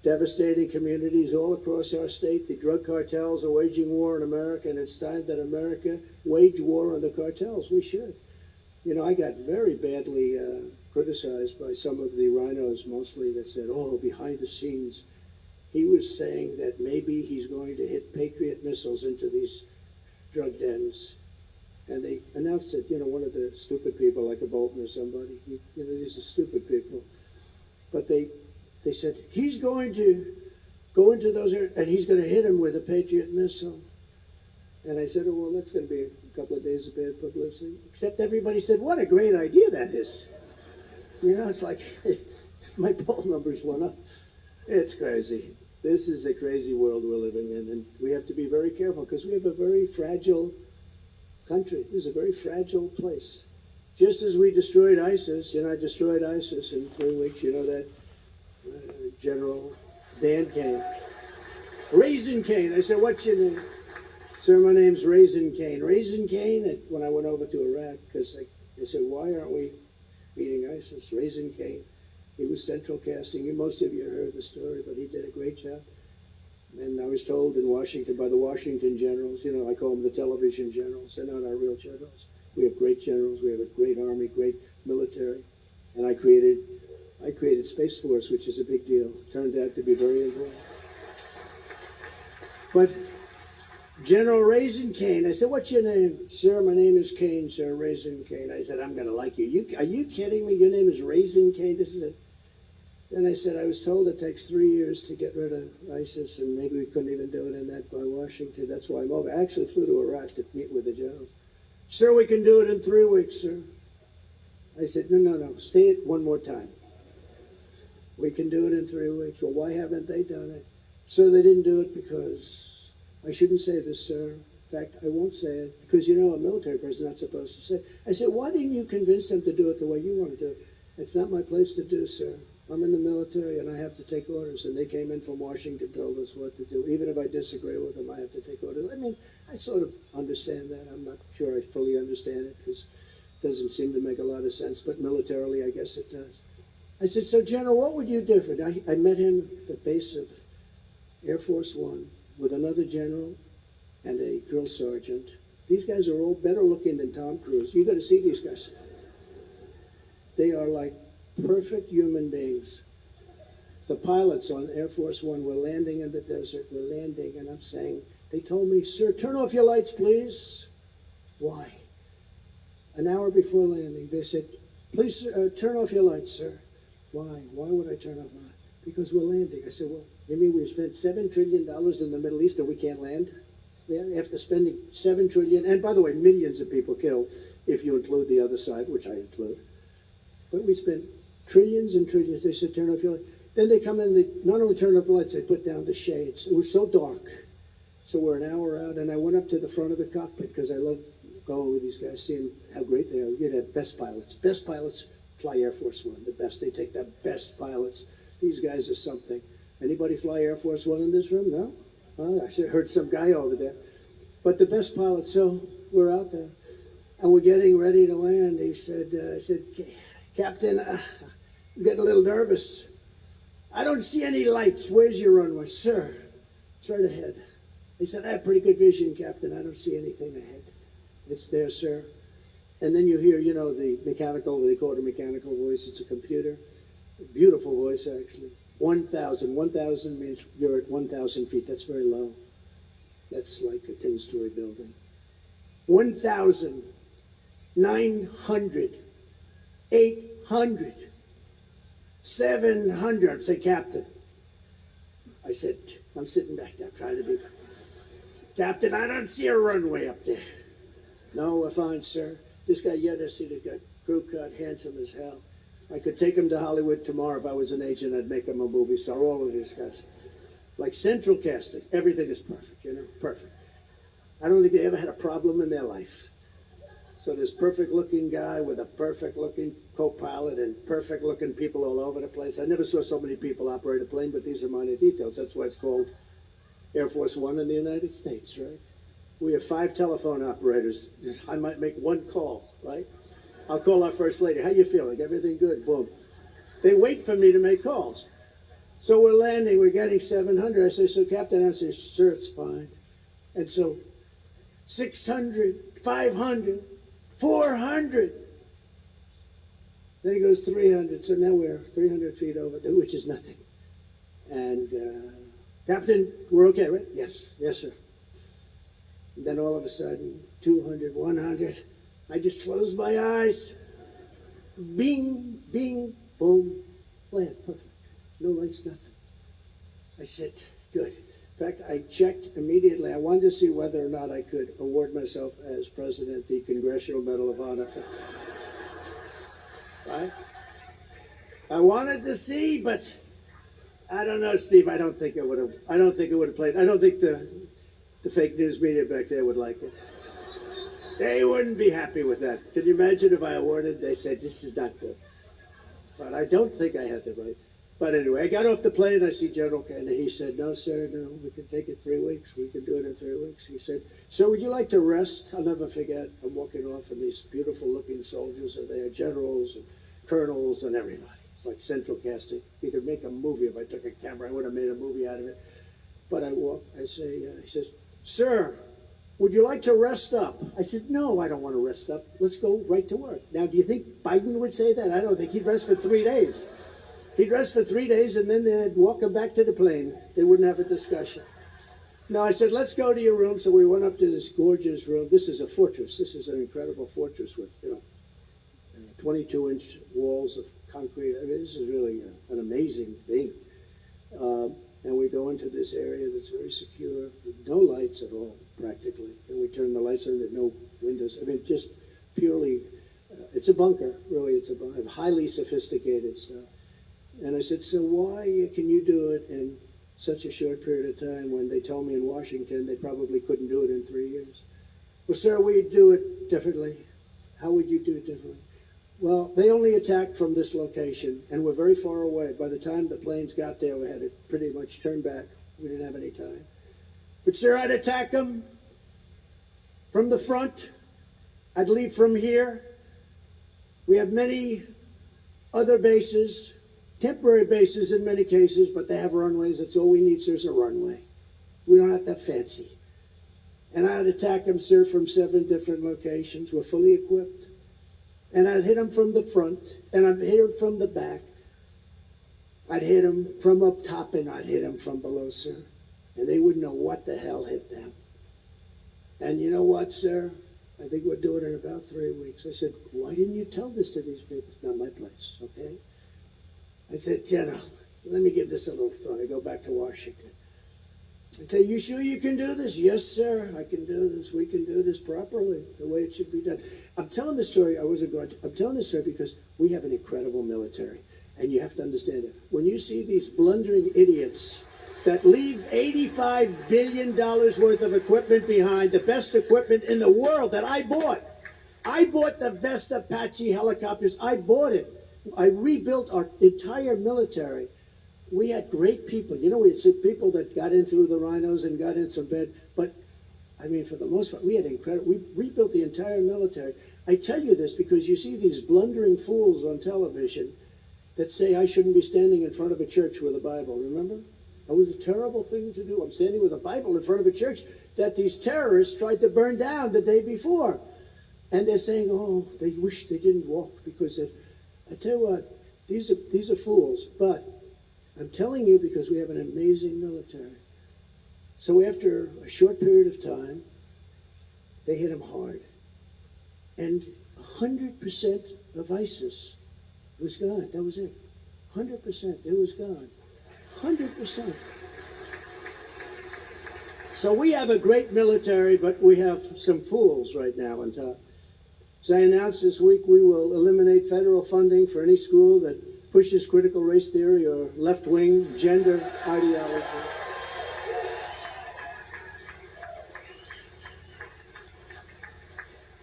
Devastating communities all across our state. The drug cartels are waging war in America, and it's time that America wage war on the cartels. We should. You know, I got very badly criticized by some of the rhinos, mostly, that said, oh, behind the scenes, he was saying that maybe he's going to hit Patriot missiles into these drug dens. And they announced it, one of the stupid people, like a Bolton or somebody, these are stupid people. But they said, he's going to go into those areas and he's going to hit him with a Patriot missile. And I said, oh, well, that's going to be a couple of days of bad publicity. Except everybody said, what a great idea that is. It's like my poll numbers went up. It's crazy. This is a crazy world we're living in, and we have to be very careful because we have a very fragile country. This is a very fragile place. Just as we destroyed ISIS, I destroyed ISIS in 3 weeks, that General Dan Kane. Raisin Kane. I said, what's your name? Sir, my name's Raisin Kane. Raisin Kane, when I went over to Iraq, because they said, why aren't we beating ISIS? Raisin Kane. He was central casting. Most of you heard the story, but he did a great job. And I was told in Washington by the Washington generals, I call them the television generals. They're not our real generals. We have great generals. We have a great army, great military. And I created Space Force, which is a big deal. Turned out to be very important. But General Raisin Kane, I said, what's your name? Sir, my name is Kane, sir, Raisin Kane. I said, I'm going to like you. Are you kidding me? Your name is Raisin Kane? This is it. Then I said, I was told it takes 3 years to get rid of ISIS, and maybe we couldn't even do it in that by Washington. That's why I'm over. I actually flew to Iraq to meet with the generals. Sir, we can do it in 3 weeks, sir. I said, no. Say it one more time. We can do it in 3 weeks. Well, why haven't they done it? Sir, they didn't do it because, I shouldn't say this, sir. In fact, I won't say it because, a military person's not supposed to say it. I said, why didn't you convince them to do it the way you want to do it? It's not my place to do, sir. I'm in the military and I have to take orders. And they came in from Washington, told us what to do. Even if I disagree with them, I have to take orders. I mean, I sort of understand that. I'm not sure I fully understand it because it doesn't seem to make a lot of sense. But militarily, I guess it does. I said, so General, what would you do different? I met him at the base of Air Force One with another general and a drill sergeant. These guys are all better looking than Tom Cruise. You got to see these guys. They are like perfect human beings. The pilots on Air Force One were landing in the desert. We're landing, and I'm saying, they told me, sir, turn off your lights, please. Why? An hour before landing, they said, please turn off your lights, sir. Why? Why would I turn off my lights? Because we're landing. I said, well, you mean we've spent $7 trillion in the Middle East and we can't land? After spending $7 trillion, and by the way, millions of people killed, if you include the other side, which I include. But we spent trillions and trillions. They said, turn off your lights. Then they come in, they not only turn off the lights, they put down the shades. It was so dark. So we're an hour out, and I went up to the front of the cockpit because I love going with these guys, seeing how great they are. You'd have best pilots. Best pilots fly Air Force One, the best. They take the best pilots. These guys are something. Anybody fly Air Force One in this room? No? Oh, I heard some guy over there. But the best pilots, so we're out there. And we're getting ready to land. He said, I said, Captain, I'm getting a little nervous. I don't see any lights. Where's your runway? Sir, it's right ahead. He said, I have pretty good vision, Captain. I don't see anything ahead. It's there, sir. And then you hear, you know, the mechanical, they call it a mechanical voice. It's a computer. Beautiful voice, actually. 1,000. 1,000 means you're at 1,000 feet. That's very low. That's like a 10-story building. 1,000, 900, 800, 700. I'd say, Captain. I said, I'm sitting back there trying to be, Captain, I don't see a runway up there. No, we're fine, sir. This guy, yeah, see the guy, crew cut, handsome as hell. I could take him to Hollywood tomorrow. If I was an agent, I'd make him a movie star. All of these guys. Like central casting. Everything is perfect, you know? Perfect. I don't think they ever had a problem in their life. So this perfect-looking guy with a perfect-looking co-pilot and perfect-looking people all over the place. I never saw so many people operate a plane, but these are minor details. That's why it's called Air Force One in the United States, right? We have 5 telephone operators. I might make 1 call, right? I'll call our First Lady. How you feeling? Everything good? Boom. They wait for me to make calls. So we're landing. We're getting 700. I say, so Captain, I say, sir, it's fine. And so 600, 500, 400. Then he goes 300. So now we're 300 feet over, which is nothing. And Captain, we're okay, right? Yes. Yes, sir. And then all of a sudden, 200, 100. I just closed my eyes. Bing, bing, boom. Land, perfect. No lights, nothing. I said, good. In fact, I checked immediately. I wanted to see whether or not I could award myself as President the Congressional Medal of Honor. Right? I wanted to see, but I don't know, Steve. I don't think it would have played. I don't think the fake news media back there would like it. They wouldn't be happy with that. Can you imagine if I awarded, they said, this is not good. But I don't think I had the right. But anyway, I got off the plane, I see General Kennedy. He said, no, sir, no, we can take it 3 weeks. We can do it in 3 weeks. He said, sir, would you like to rest? I'll never forget. I'm walking off, and these beautiful-looking soldiers are there, generals and colonels and everybody. It's like central casting. You could make a movie. If I took a camera, I would have made a movie out of it. But I walk, I say, he says, sir, would you like to rest up? I said, no, I don't want to rest up. Let's go right to work. Now, do you think Biden would say that? I don't think. He'd rest for 3 days. He'd rest for 3 days, and then they'd walk him back to the plane. They wouldn't have a discussion. No, I said, let's go to your room. So we went up to this gorgeous room. This is a fortress. This is an incredible fortress with, 22-inch walls of concrete. I mean, this is really an amazing thing. And we go into this area that's very secure, with no lights at all, practically. And we turn the lights on, there's no windows. I mean, just purely, it's a bunker, really. It's a bunker, highly sophisticated stuff. And I said, so why can you do it in such a short period of time when they told me in Washington they probably couldn't do it in 3 years? Well, sir, we'd do it differently. How would you do it differently? Well, they only attacked from this location, and we're very far away. By the time the planes got there, we had to pretty much turn back. We didn't have any time. But, sir, I'd attack them from the front. I'd leave from here. We have many other bases, temporary bases in many cases, but they have runways. That's all we need, sir, is a runway. We don't have that fancy. And I'd attack them, sir, from 7 different locations. We're fully equipped. And I'd hit them from the front, and I'd hit them from the back. I'd hit them from up top, and I'd hit them from below, sir. And they wouldn't know what the hell hit them. And you know what, sir? I think we'll do it in about 3 weeks. I said, why didn't you tell this to these people? It's not my place, okay? I said, General, let me give this a little thought. I go back to Washington. I say, you sure you can do this? Yes, sir, I can do this. We can do this properly, the way it should be done. I'm telling this story, I'm telling this story because we have an incredible military. And you have to understand it. When you see these blundering idiots that leave $85 billion worth of equipment behind, the best equipment in the world that I bought. I bought the best Apache helicopters. I bought it. I rebuilt our entire military. We had great people. You know, we had some people that got in through the rhinos and got in some bed. But, I mean, for the most part, we had incredible. We rebuilt the entire military. I tell you this because you see these blundering fools on television that say I shouldn't be standing in front of a church with a Bible. Remember? That was a terrible thing to do. I'm standing with a Bible in front of a church that these terrorists tried to burn down the day before. And they're saying, oh, they wish they didn't walk because I tell you what, these are fools. But I'm telling you because we have an amazing military. So after a short period of time, they hit them hard. And 100% of ISIS was gone. That was it. 100%. It was gone. 100%. So we have a great military, but we have some fools right now on top. As I announced this week, we will eliminate federal funding for any school that pushes critical race theory or left-wing gender ideology.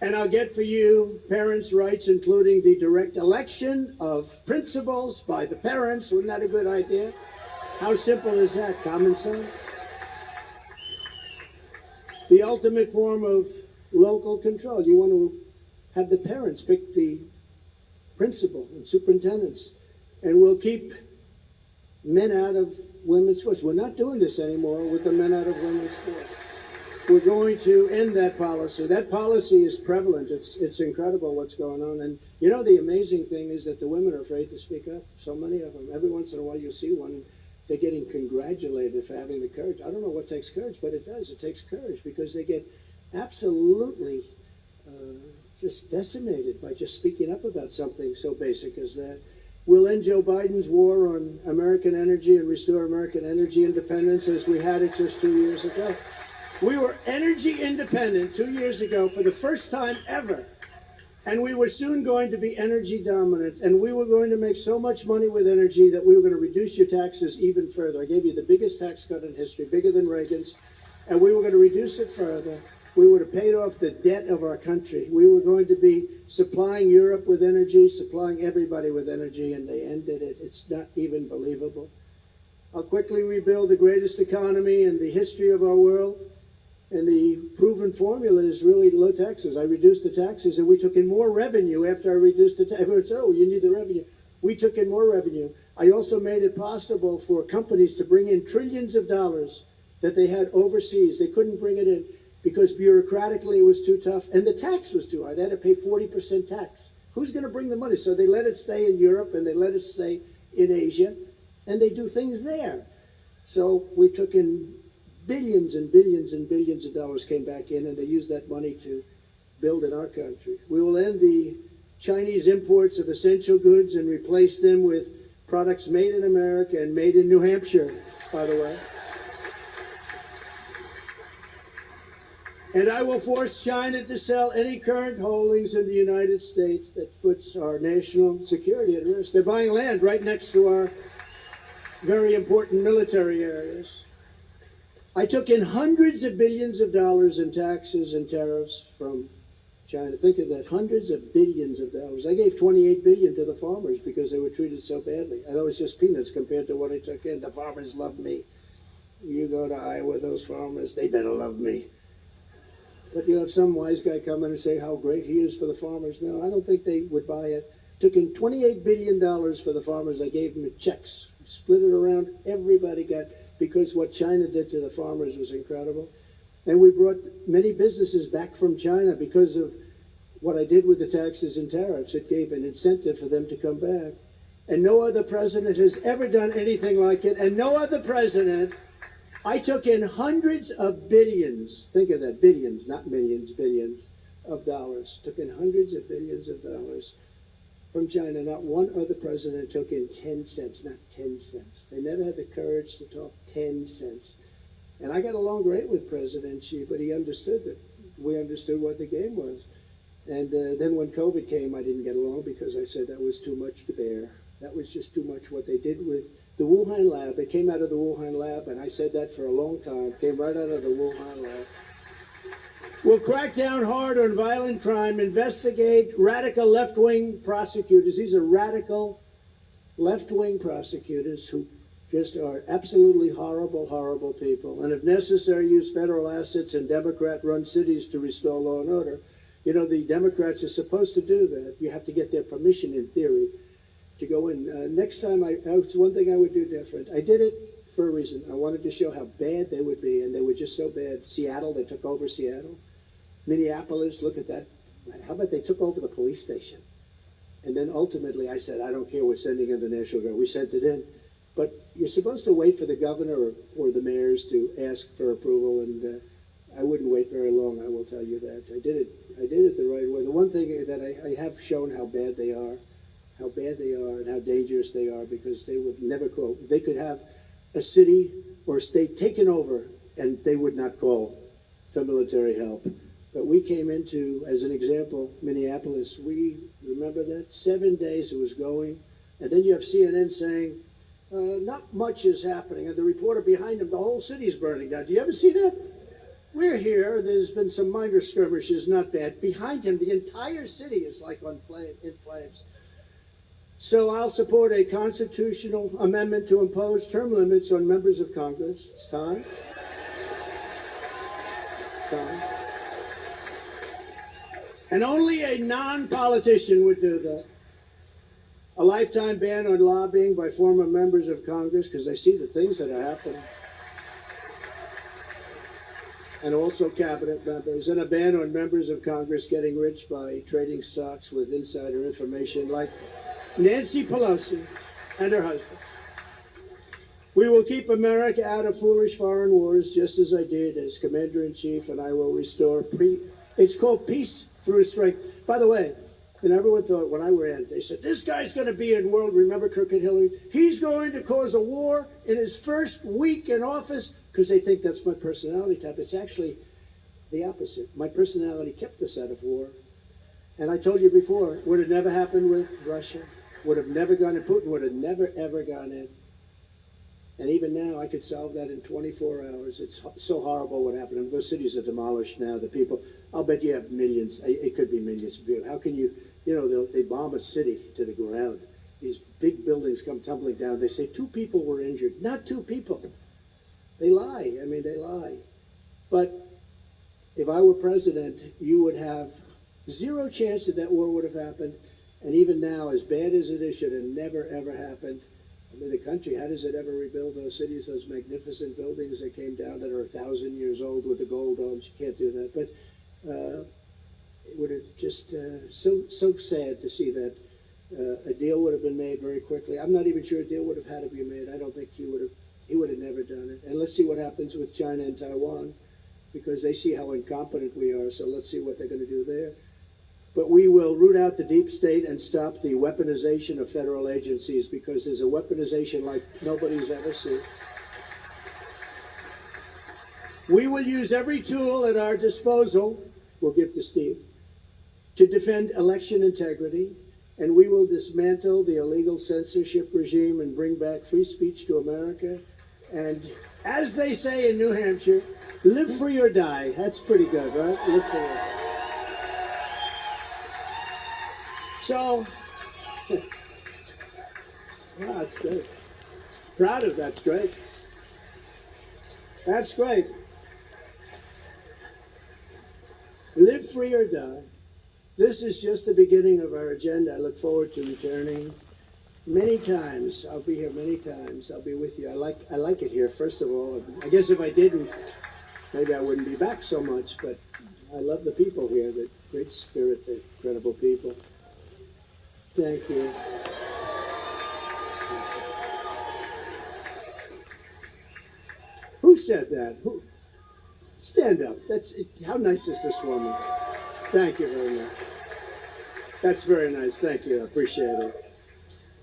And I'll get for you parents' rights, including the direct election of principals by the parents. Wouldn't that a good idea? How simple is that? Common sense? The ultimate form of local control. You want to have the parents pick the principal and superintendents. And we'll keep men out of women's sports. We're not doing this anymore with the men out of women's sports. We're going to end that policy. That policy is prevalent. It's incredible what's going on. And you know, the amazing thing is that the women are afraid to speak up. So many of them. Every once in a while you'll see one, they're getting congratulated for having the courage. I don't know what takes courage, but it does. It takes courage because they get absolutely just decimated by just speaking up about something so basic as that. We'll end Joe Biden's war on American energy and restore American energy independence as we had it just 2 years ago. We were energy independent 2 years ago for the first time ever. And we were soon going to be energy dominant. And we were going to make so much money with energy that we were going to reduce your taxes even further. I gave you the biggest tax cut in history, bigger than Reagan's. And we were going to reduce it further. We would have paid off the debt of our country. We were going to be supplying Europe with energy, supplying everybody with energy, and they ended it. It's not even believable. I'll quickly rebuild the greatest economy in the history of our world. And the proven formula is really low taxes. I reduced the taxes, and we took in more revenue after I reduced the taxes. Everyone said, oh, you need the revenue. We took in more revenue. I also made it possible for companies to bring in trillions of dollars that they had overseas. They couldn't bring it in because bureaucratically it was too tough, and the tax was too high. They had to pay 40% tax. Who's going to bring the money? So they let it stay in Europe, and they let it stay in Asia, and they do things there. So we took in billions and billions and billions of dollars came back in, and they used that money to build in our country. We will end the Chinese imports of essential goods and replace them with products made in America and made in New Hampshire, by the way. And I will force China to sell any current holdings in the United States that puts our national security at risk. They're buying land right next to our very important military areas. I took in hundreds of billions of dollars in taxes and tariffs from China. Think of that, hundreds of billions of dollars. I gave $28 billion to the farmers because they were treated so badly. I know it's just peanuts compared to what I took in. The farmers love me. You go to Iowa, those farmers, they better love me. But you have some wise guy come in and say how great he is for the farmers. No, I don't think they would buy it. Took in $28 billion for the farmers. I gave them checks, split it around. Everybody got, because what China did to the farmers was incredible. And we brought many businesses back from China because of what I did with the taxes and tariffs. It gave an incentive for them to come back. And no other president has ever done anything like it. And no other president. I took in hundreds of billions, think of that, billions, not millions, billions of dollars. Took in hundreds of billions of dollars from China. Not one other president took in 10 cents, not 10 cents. They never had the courage to talk 10 cents. And I got along great with President Xi, but he understood that. We understood what the game was. And then when COVID came, I didn't get along because I said that was too much to bear. That was just too much what they did with the Wuhan lab. It came out of the Wuhan lab, and I said that for a long time. It came right out of the Wuhan lab. We'll crack down hard on violent crime, investigate radical left-wing prosecutors. These are radical left-wing prosecutors who just are absolutely horrible, horrible people. And if necessary, use federal assets in Democrat-run cities to restore law and order. You know, the Democrats are supposed to do that. You have to get their permission in theory to go in. Next time, it's one thing I would do different. I did it for a reason. I wanted to show how bad they would be, and they were just so bad. Seattle, they took over Seattle. Minneapolis, look at that how about they took over the police station? And then ultimately I said, I don't care, we're sending in the National Guard. We sent it in. But you're supposed to wait for the governor or the mayors to ask for approval, and I wouldn't wait very long, I will tell you that. I did it the right way. The one thing that I have shown how bad they are and how dangerous they are, because they would never call. They could have a city or a state taken over and they would not call for military help. But we came into, as an example, Minneapolis. We remember that 7 days it was going, and then you have CNN saying, not much is happening, and the reporter behind him, the whole city's burning down. Do you ever see that? We're here, there's been some minor skirmishes, not bad. Behind him, the entire city is like in flames. So I'll support a constitutional amendment to impose term limits on members of Congress. It's time. It's time. And only a non-politician would do that. A lifetime ban on lobbying by former members of Congress, because I see the things that are happening. And also cabinet members. And a ban on members of Congress getting rich by trading stocks with insider information, like Nancy Pelosi and her husband. We will keep America out of foolish foreign wars, just as I did as Commander-in-Chief, and I will restore it's called peace through strength. By the way, and everyone thought when I ran, they said, this guy's going to be in world, remember Crooked Hillary? He's going to cause a war in his first week in office, because they think that's my personality type. It's actually the opposite. My personality kept us out of war. And I told you before, would have never happened with Russia, would have never gone in, Putin would have never, ever gone in. And even now, I could solve that in 24 hours. It's so horrible what happened. I mean, those cities are demolished now. The people, I'll bet you have millions. It could be millions of people. How can you, they bomb a city to the ground. These big buildings come tumbling down. They say 2 people were injured. Not 2 people. They lie. I mean, they lie. But if I were president, you would have 0 chance that war would have happened. And even now, as bad as it is, should have never, ever happened. I mean, the country, how does it ever rebuild those cities, those magnificent buildings that came down that are 1,000 years old with the gold domes? You can't do that. But it would have just so sad to see that a deal would have been made very quickly. I'm not even sure a deal would have had to be made. I don't think he would have never done it. And let's see what happens with China and Taiwan, because they see how incompetent we are. So let's see what they're going to do there. But we will root out the deep state and stop the weaponization of federal agencies, because there's a weaponization like nobody's ever seen. We will use every tool at our disposal, we'll give to Steve, to defend election integrity, and we will dismantle the illegal censorship regime and bring back free speech to America. And as they say in New Hampshire, live free or die. That's pretty good, right? Live free or die. So, wow, that's good. Proud of that's great. That's great. Live free or die. This is just the beginning of our agenda. I look forward to returning many times. I'll be here many times. I'll be with you. I like it here, first of all. I guess if I didn't, maybe I wouldn't be back so much, but I love the people here, the great spirit, the incredible people. Thank you. Who said that? Who? Stand up. That's it. How nice is this woman? Thank you very much. That's very nice. Thank you. I appreciate it.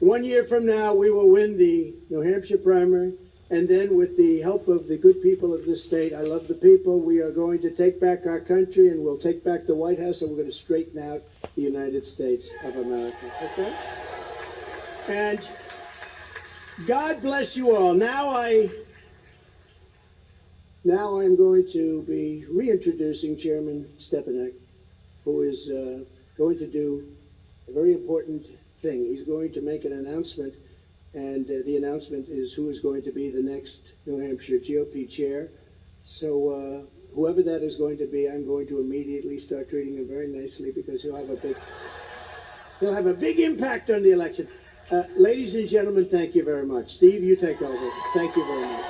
1 year from now, we will win the New Hampshire primary, and then with the help of the good people of this state, I love the people, we are going to take back our country, and we'll take back the White House, and we're going to straighten out the United States of America. Okay? And God bless you all. Now I'm going to be reintroducing Chairman Stepanek, who is going to do a very important thing. He's going to make an announcement, and the announcement is who is going to be the next New Hampshire GOP chair. So whoever that is going to be, I'm going to immediately start treating him very nicely, because he'll have a big impact on the election. Ladies and gentlemen, thank you very much. Steve, you take over. Thank you very much.